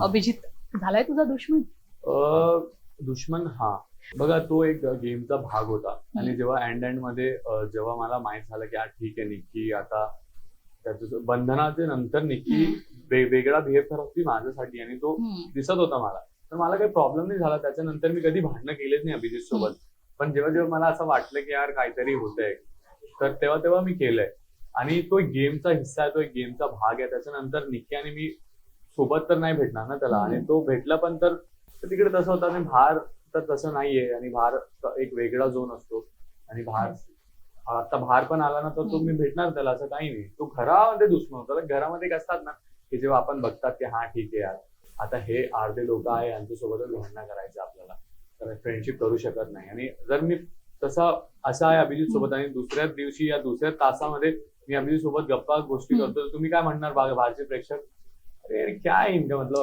अभिजित झालाय तुझा दुश्मन? दुश्मन हा बघा, तो एक गेमचा भाग होता आणि जेव्हा एंड मध्ये जेव्हा मला माहित झालं की ठीक आहे, निक्की आता त्याचं बंधनाच्या नंतर निक्की वेगळा बिहेव करत होती माझ्यासाठी आणि तो दिसत होता मला, तर मला काही प्रॉब्लेम नाही झाला. त्याच्यानंतर मी कधी भांडणं केलेच नाही अभिजित सोबत. पण जेव्हा जेव्हा मला असं वाटलं की यार काहीतरी होतंय, तर तेव्हा तेव्हा मी केलंय. आणि तो एक गेमचा हिस्सा आहे, तो एक गेमचा भाग आहे. त्याच्यानंतर निक्की आणि मी सोबत तर नाही भेटणार ना त्याला, आणि तो भेटला पण तर तिकडे तसं होतं. आणि बाहेर तर तसं नाहीये, आणि बाहेर एक वेगळा झोन असतो. आणि बाहेर आता बाहेर पण आला ना तर तो मी भेटणार त्याला, असं काही नाही. तो घरामध्ये दुश्मन होता. घरामध्ये एक असतात ना की जेव्हा आपण बघतात की ठीक आहे यार, आता हे अर्धे लोक आहे, यांच्यासोबतच भांडणं करायचं आपल्याला, तर फ्रेंडशिप करू शकत नाही. आणि जर मी असं आहे अभिजित सोबत, आणि दुसऱ्याच दिवशी या दुसऱ्या तासामध्ये मी अभिजित सोबत गप्पा गोष्टी करतो, तुम्ही काय म्हणणार बाहेरचे प्रेक्षक, अरे क्या है इनका मतलब,